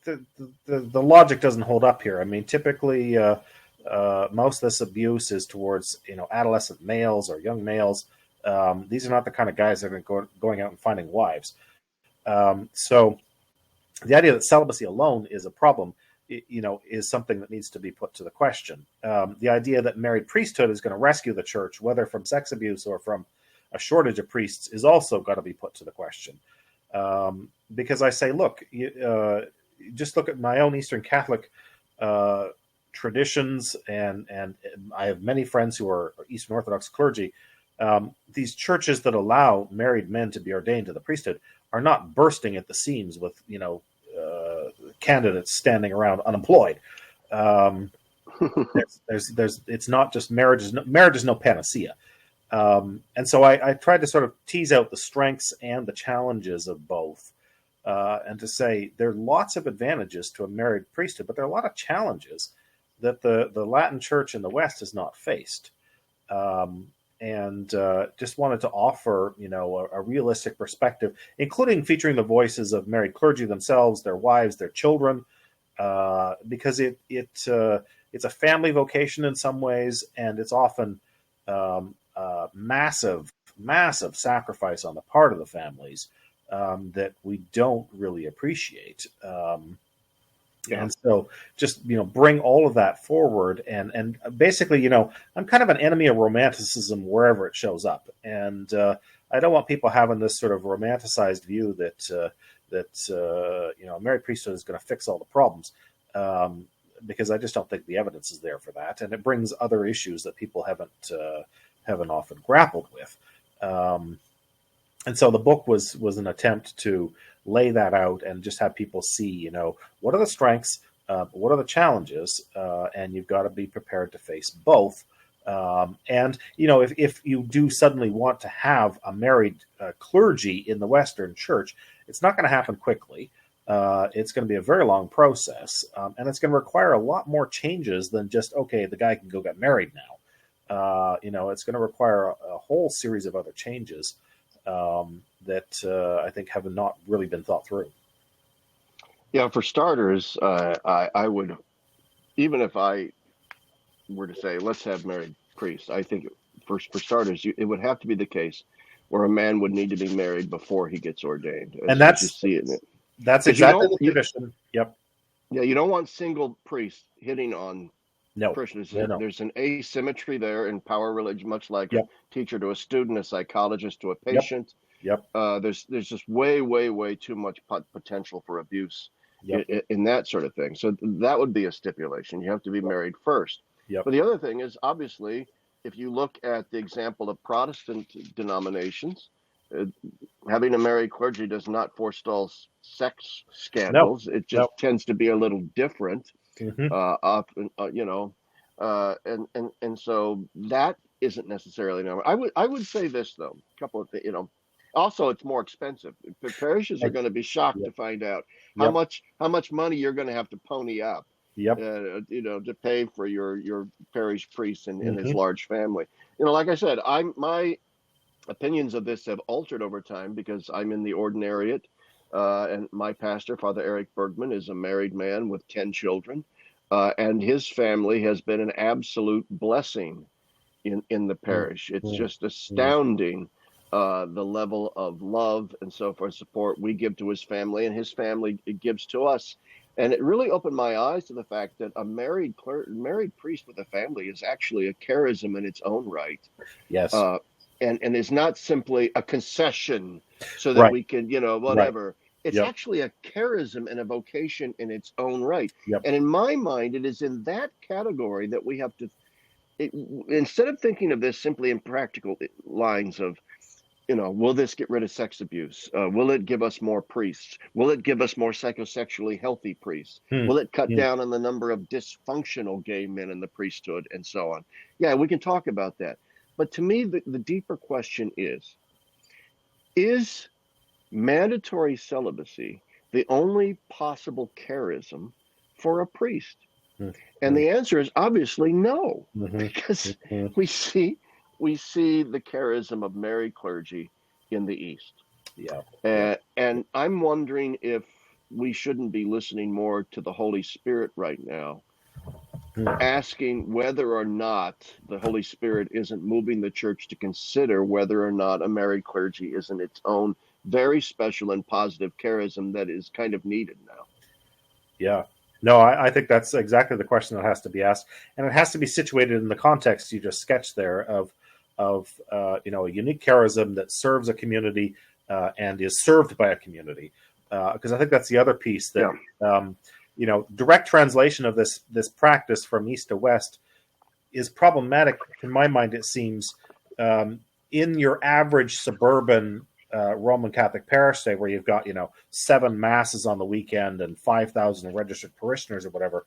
the logic doesn't hold up here. I mean, typically, most of this abuse is towards adolescent males or young males. These are not the kind of guys that are going out and finding wives. So the idea that celibacy alone is a problem, is something that needs to be put to the question. The idea that married priesthood is going to rescue the church, whether from sex abuse or from a shortage of priests, is also got to be put to the question. Because I say, look, just look at my own Eastern Catholic traditions, and I have many friends who are Eastern Orthodox clergy. These churches that allow married men to be ordained to the priesthood are not bursting at the seams with candidates standing around unemployed. It's not just marriage. Marriage is no panacea. And so I tried to sort of tease out the strengths and the challenges of both, and to say there are lots of advantages to a married priesthood, but there are a lot of challenges that the Latin Church in the West has not faced. And just wanted to offer, a realistic perspective, including featuring the voices of married clergy themselves, their wives, their children, because it's a family vocation in some ways, and it's often massive sacrifice on the part of the families that we don't really appreciate. Yeah. And so just, bring all of that forward. And basically, I'm kind of an enemy of romanticism wherever it shows up. And I don't want people having this sort of romanticized view that a married priesthood is going to fix all the problems, because I just don't think the evidence is there for that. And it brings other issues that people haven't often grappled with. And so the book was an attempt to lay that out and just have people see, what are the strengths, what are the challenges, and you've got to be prepared to face both. And if you do suddenly want to have a married clergy in the Western Church, it's not going to happen quickly. It's going to be a very long process, and it's going to require a lot more changes than just, okay, the guy can go get married now. It's going to require a whole series of other changes that I think have not really been thought through. Yeah, for starters, I would, even if I were to say, let's have married priests, I think for starters, it would have to be the case where a man would need to be married before he gets ordained. And that's you see it in it. That's exactly the tradition. Yep. Yeah, you don't want single priests hitting on No. Christians. No. There's an asymmetry there in power religion, much like Yep. a teacher to a student, a psychologist to a patient. Yep. There's just way too much potential for abuse in that sort of thing. So that would be a stipulation. You have to be married first. Yep. But the other thing is, obviously, if you look at the example of Protestant denominations, having a married clergy does not forestall sex scandals. It just tends to be a little different. Mm-hmm. Often, and so that isn't necessarily normal. I would say this though, a couple of things. Also, it's more expensive. The parishes are going to be shocked to find out how much money you're going to have to pony up. Yep. To pay for your parish priest and his large family. Like I said, my opinions of this have altered over time because I'm in the ordinariate, and my pastor, Father Eric Bergman, is a married man with 10 children, and his family has been an absolute blessing in the parish. It's just astounding. The level of love and so forth, support we give to his family, and his family gives to us. And it really opened my eyes to the fact that a married priest with a family is actually a charism in its own right. Yes. And is not simply a concession so that we can, whatever. Right. It's actually a charism and a vocation in its own right. Yep. And in my mind, it is in that category that we have to, instead of thinking of this simply in practical lines of, will this get rid of sex abuse? Will it give us more priests? Will it give us more psychosexually healthy priests? Will it cut down on the number of dysfunctional gay men in the priesthood and so on? Yeah, we can talk about that. But to me, the deeper question is mandatory celibacy the only possible charism for a priest? And the answer is obviously no, because we see the charism of married clergy in the East. Yeah. And I'm wondering if we shouldn't be listening more to the Holy Spirit right now, asking whether or not the Holy Spirit isn't moving the church to consider whether or not a married clergy is in its own very special and positive charism that is kind of needed now. Yeah. No, I think that's exactly the question that has to be asked. And it has to be situated in the context you just sketched there of a unique charism that serves a community and is served by a community. Because I think that's the other piece that, direct translation of this practice from east to west is problematic. In my mind, it seems, in your average suburban Roman Catholic parish, say, where you've got, 7 masses on the weekend and 5,000 registered parishioners or whatever.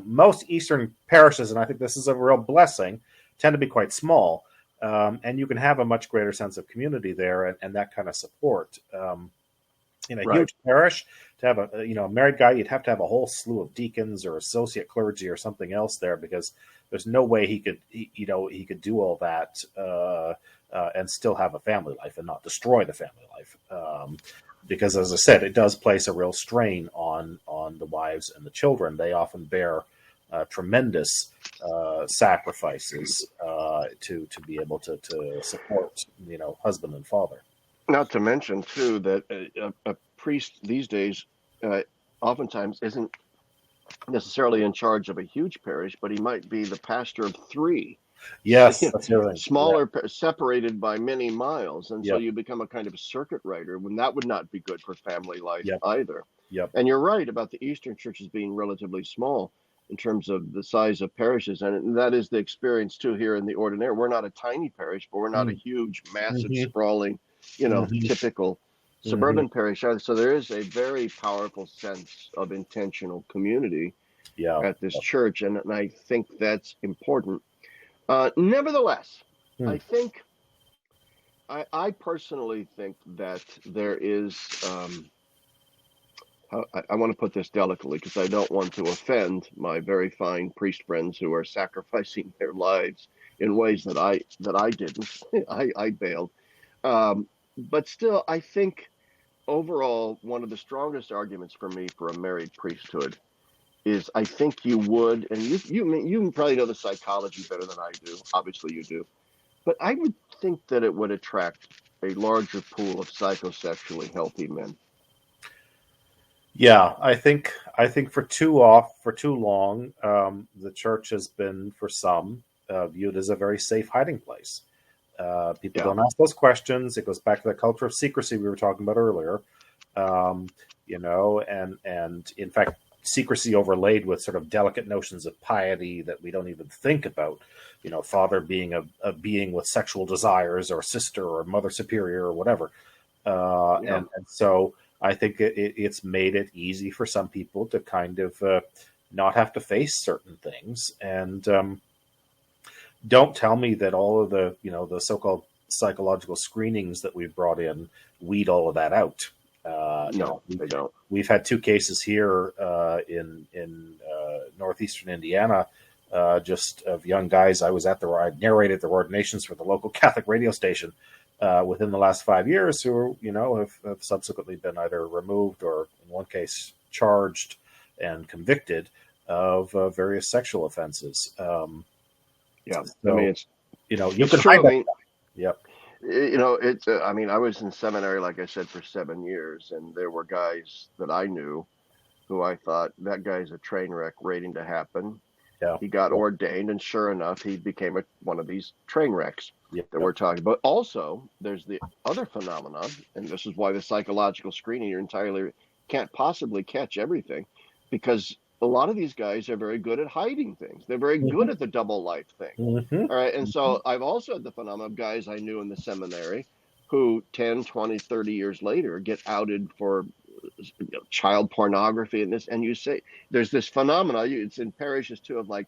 Most Eastern parishes, and I think this is a real blessing, tend to be quite small, and you can have a much greater sense of community there and that kind of support. In a huge parish, to have a married guy, you'd have to have a whole slew of deacons or associate clergy or something else there, because there's no way he could do all that and still have a family life and not destroy the family life. Because, as I said, it does place a real strain on the wives and the children. They often bear tremendous sacrifices to be able to support husband and father. Not to mention too that priest these days oftentimes isn't necessarily in charge of a huge parish, but he might be the pastor of three. Yes, that's the other thing. Smaller, separated by many miles, and so Yep. you become a kind of a circuit rider. When that would not be good for family life Yep. either. Yep. And you're right about the Eastern churches being relatively small in terms of the size of parishes, and that is the experience too here in the ordinary. We're not a tiny parish, but we're not a huge, massive, sprawling, typical suburban parish either. So there is a very powerful sense of intentional community at this church, and I think that's important. Nevertheless, I think, I personally think that there is, I want to put this delicately because I don't want to offend my very fine priest friends who are sacrificing their lives in ways that I didn't. I bailed. But still, I think overall, one of the strongest arguments for me for a married priesthood is I think you would, and you probably know the psychology better than I do. Obviously, you do. But I would think that it would attract a larger pool of psychosexually healthy men. Yeah, I think for too long, the church has been, for some, viewed as a very safe hiding place. People don't ask those questions. It goes back to the culture of secrecy we were talking about earlier. And in fact, secrecy overlaid with sort of delicate notions of piety that we don't even think about. Father being a being with sexual desires, or sister or mother superior or whatever. And so I think it's made it easy for some people to kind of not have to face certain things. And don't tell me that all of the so-called psychological screenings that we've brought in weed all of that out. No, they don't. We've had two cases here in northeastern Indiana, just of young guys. I narrated their ordinations for the local Catholic radio station within the last 5 years, who have subsequently been either removed or, in one case, charged and convicted of various sexual offenses. So, I mean, you it's can true. hide that. Yep. I mean, I was in seminary, like I said, for 7 years, and there were guys that I knew who I thought, that guy's a train wreck waiting to happen. Yeah. He got ordained, and sure enough, he became one of these train wrecks that we're talking about. Also, there's the other phenomenon, and this is why the psychological screening, you entirely can't possibly catch everything, because a lot of these guys are very good at hiding things. They're very good at the double life thing. All right. And so I've also had the phenomenon of guys I knew in the seminary who 10, 20, 30 years later get outed for child pornography and you say, there's this phenomenon, it's in parishes too, of like,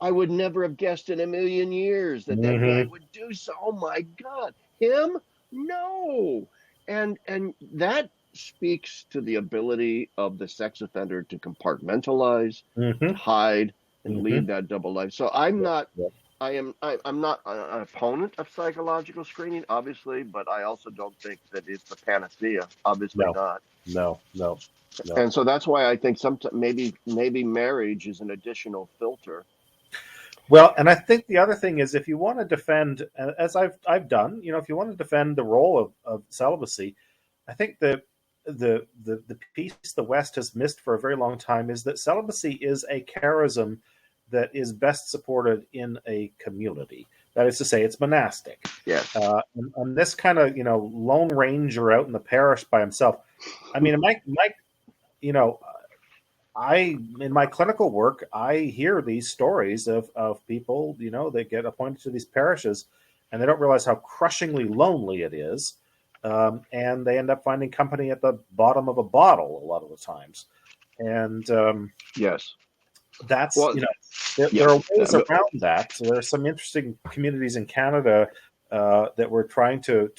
I would never have guessed in a million years that guy would do so. Oh my God, him? No. And that speaks to the ability of the sex offender to compartmentalize, to hide, and lead that double life. So I'm not an opponent of psychological screening, obviously, but I also don't think that it's the panacea. Obviously not. No. And so that's why I think sometimes maybe marriage is an additional filter. Well, and I think the other thing is, if you want to defend, as I've done, if you want to defend the role of celibacy, I think that the piece the West has missed for a very long time is that celibacy is a charism that is best supported in a community. That is to say, it's monastic. Yes. And this kind of lone ranger out in the parish by himself. I mean, in my clinical work, I hear these stories of people that get appointed to these parishes, and they don't realize how crushingly lonely it is. And they end up finding company at the bottom of a bottle a lot of the times. And yes, that's there are ways around that. So there are some interesting communities in Canada that were trying to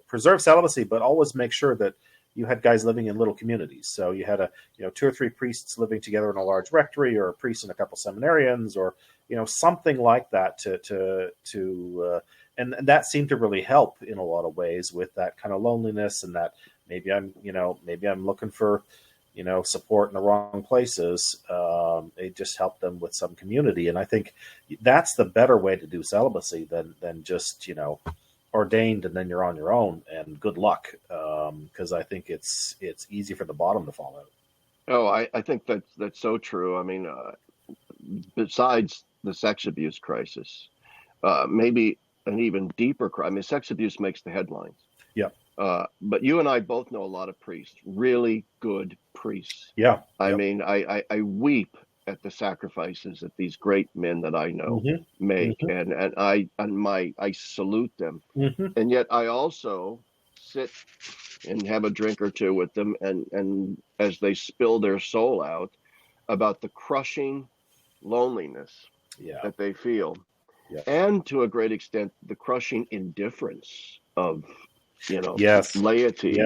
preserve celibacy, but always make sure that you had guys living in little communities. So you had 2 or 3 priests living together in a large rectory, or a priest and a couple seminarians, or something like that and that seemed to really help in a lot of ways with that kind of loneliness, and that maybe I'm looking for support in the wrong places. It just helped them with some community, and I think that's the better way to do celibacy than just ordained, and then you're on your own, and good luck, because I think it's easy for the bottom to fall out. Oh, I think that's so true. I mean, besides the sex abuse crisis, maybe an even deeper crime. I mean, sex abuse makes the headlines. Yeah. But you and I both know a lot of priests, really good priests. Yeah. I mean, I weep at the sacrifices that these great men that I know make, and I salute them. And yet I also sit and have a drink or two with them, and as they spill their soul out about the crushing loneliness that they feel, and to a great extent the crushing indifference of laity,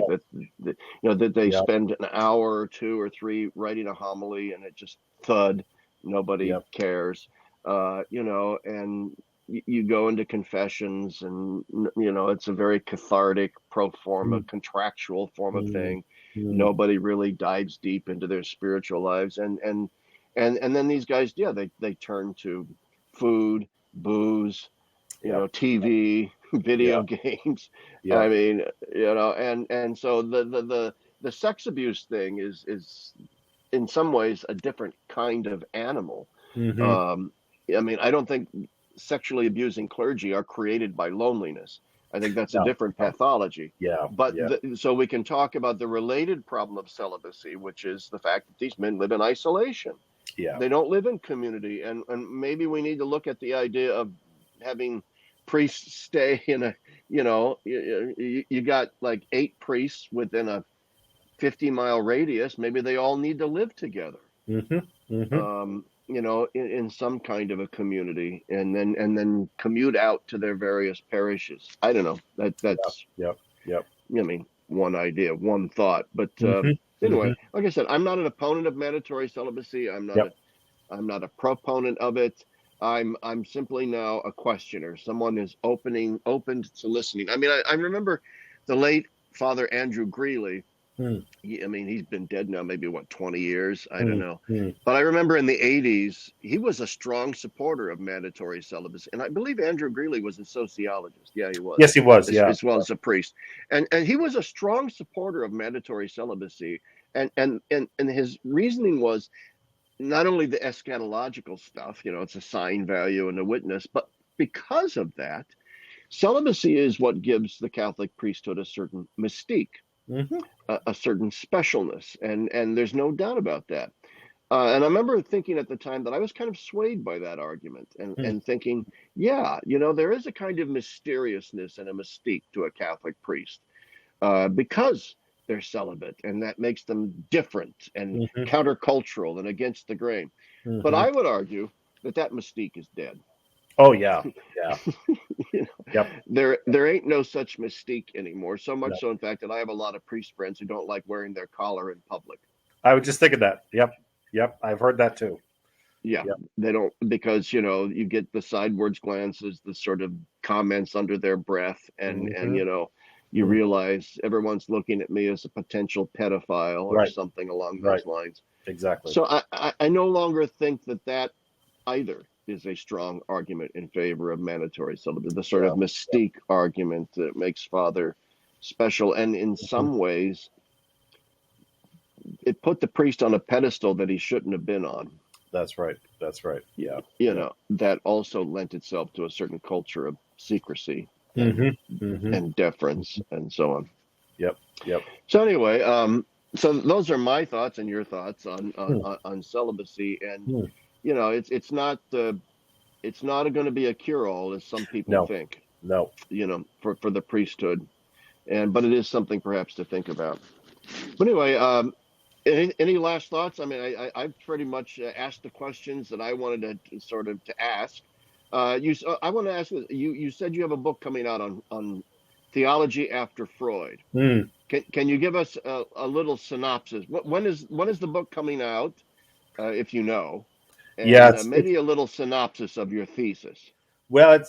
that they spend an hour or two or three writing a homily and it just thud, nobody cares, and you go into confessions, and it's a very cathartic pro forma contractual form of thing. Nobody really dives deep into their spiritual lives, and then these guys they turn to food, booze, TV, video games. I mean, and so the sex abuse thing is in some ways a different kind of animal. I mean, I don't think sexually abusing clergy are created by loneliness. I think that's a different pathology. But so we can talk about the related problem of celibacy, which is the fact that these men live in isolation. They don't live in community, and maybe we need to look at the idea of having priests stay in a, you got like 8 priests within a 50-mile radius. Maybe they all need to live together, in some kind of a community, and then commute out to their various parishes. I don't know. That's I mean, one idea, one thought, but anyway, like I said, I'm not an opponent of mandatory celibacy. I'm not a proponent of it. I'm simply now a questioner. Someone is open to listening. I mean, I remember the late Father Andrew Greeley. I mean, he's been dead now, maybe 20 years. I don't know. But I remember in the 80s, he was a strong supporter of mandatory celibacy. And I believe Andrew Greeley was a sociologist. Yeah, he was. Yes, he was. As well as a priest. And he was a strong supporter of mandatory celibacy. And his reasoning was not only the eschatological stuff, it's a sign value and a witness, but because of that, celibacy is what gives the Catholic priesthood a certain mystique. A certain specialness, and there's no doubt about that. And I remember thinking at the time that I was kind of swayed by that argument, and thinking, there is a kind of mysteriousness and a mystique to a Catholic priest because they're celibate, and that makes them different and countercultural and against the grain. But I would argue that mystique is dead. Oh yeah. There ain't no such mystique anymore. So much so, in fact, that I have a lot of priest friends who don't like wearing their collar in public. I was just thinking that. Yep. I've heard that too. They don't, because you get the sidewards glances, the sort of comments under their breath, and you realize everyone's looking at me as a potential pedophile or something along those lines. Exactly. So I no longer think that either is a strong argument in favor of mandatory celibacy. The sort of mystique argument that makes Father special, and in some ways, it put the priest on a pedestal that he shouldn't have been on. That's right. Yeah. That also lent itself to a certain culture of secrecy and deference and so on. Yep. So anyway, so those are my thoughts and your thoughts on celibacy, and it's not going to be a cure-all, as some people think. No. For the priesthood, but it is something perhaps to think about. But anyway, any last thoughts? I mean, I've pretty much asked the questions that I wanted to ask. I want to ask you. You said you have a book coming out on theology after Freud. Can you give us a little synopsis? When is the book coming out, if you know? And maybe a little synopsis of your thesis. Well,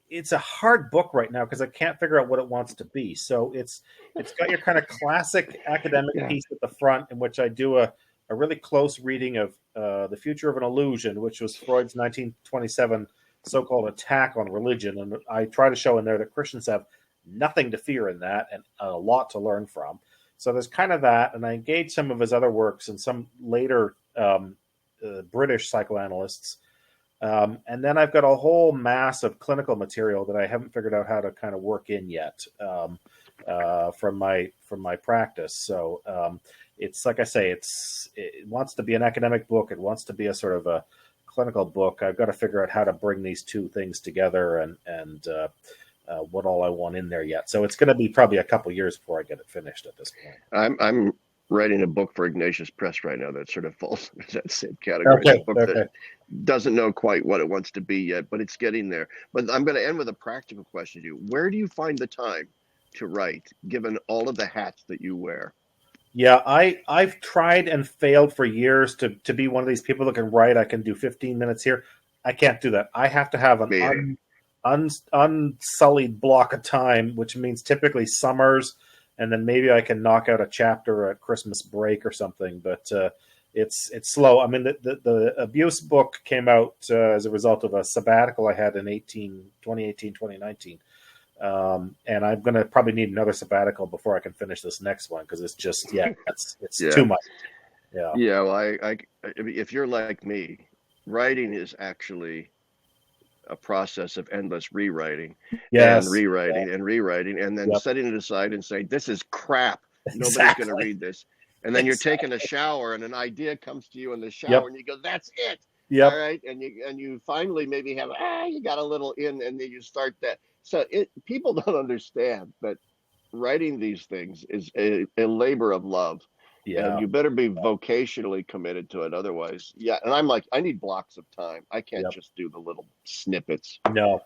it's a hard book right now because I can't figure out what it wants to be. So it's got your kind of classic academic piece at the front, in which I do a really close reading of The Future of an Illusion, which was Freud's 1927 so-called attack on religion, and I try to show in there that Christians have nothing to fear in that and a lot to learn from. So there's kind of that, and I engage some of his other works and some later British psychoanalysts. And then I've got a whole mass of clinical material that I haven't figured out how to kind of work in yet from my practice. So it's like I say, it wants to be an academic book. It wants to be a sort of a clinical book. I've got to figure out how to bring these two things together and what all I want in there yet. So it's going to be probably a couple years before I get it finished at this point. I'm writing a book for Ignatius Press right now that sort of falls into that same category. Okay, It's a book that doesn't know quite what it wants to be yet, but it's getting there. But I'm going to end with a practical question to you. Where do you find the time to write, given all of the hats that you wear? Yeah, I've tried and failed for years to be one of these people that can write. I can do 15 minutes here. I can't do that. I have to have an unsullied block of time, which means typically summers, and then maybe I can knock out a chapter at Christmas break or something. But it's slow. I mean, the abuse book came out as a result of a sabbatical I had in 2018, 2019. And I'm going to probably need another sabbatical before I can finish this next one, because it's just, it's too much. Yeah. Yeah. Well, if you're like me, writing is actually a process of endless rewriting and rewriting and rewriting, and then setting it aside and saying, this is crap. Nobody's going to read this. And then you're taking a shower and an idea comes to you in the shower and you go, that's it. Yep. All right. And you finally maybe have, you got a little in, and then you start that. So people don't understand that writing these things is a labor of love. Yeah. And you better be vocationally committed to it. Otherwise, and I'm like, I need blocks of time. I can't just do the little snippets. No.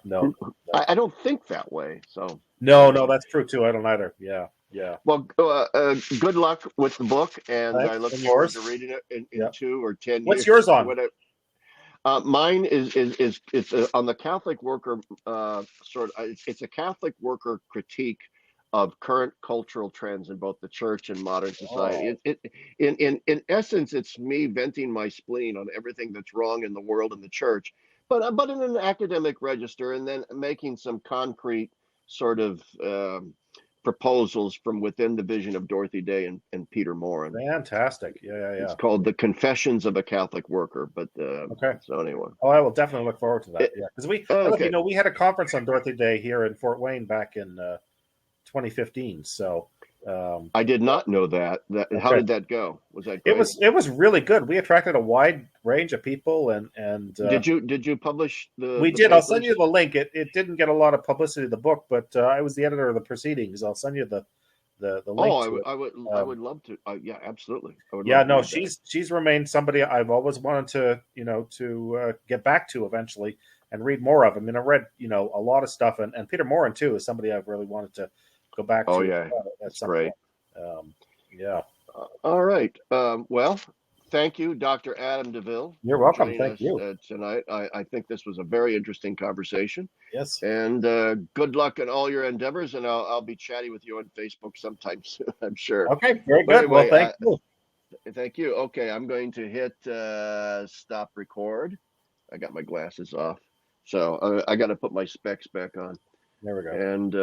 I don't think that way. So no, that's true too. I don't either. Yeah. Well, good luck with the book, and I look forward to reading it in 2 or 10 years. What's yours on? Mine is it's on the Catholic worker it's a Catholic worker critique of current cultural trends in both the church and modern society. In essence, it's me venting my spleen on everything that's wrong in the world and the church, but in an academic register, and then making some concrete sort of proposals from within the vision of Dorothy Day and Peter Morin. Fantastic. Yeah. It's called The Confessions of a Catholic Worker. But so anyway. Oh, I will definitely look forward to that. Because we had a conference on Dorothy Day here in Fort Wayne back in 2015. So I did not know that. How did that go? Was that great? It was really good. We attracted a wide range of people, and did you publish the? We did. I'll send you the link. It didn't get a lot of publicity, the book, but I was the editor of the proceedings. I'll send you the link. I would love to. Yeah, absolutely. She's remained somebody I've always wanted to get back to eventually and read more of. I mean, I read a lot of stuff, and Peter Morin too is somebody I've really wanted to go back to. Oh yeah, that's great. All right. Well, thank you, Dr. Adam DeVille. You're welcome. Thank you. Tonight, I think this was a very interesting conversation. Yes. And good luck in all your endeavors, and I'll be chatting with you on Facebook sometime soon, I'm sure. Okay, very good. Anyway, well, thank you. Thank you. Okay, I'm going to hit stop record. I got my glasses off, so I got to put my specs back on. There we go. And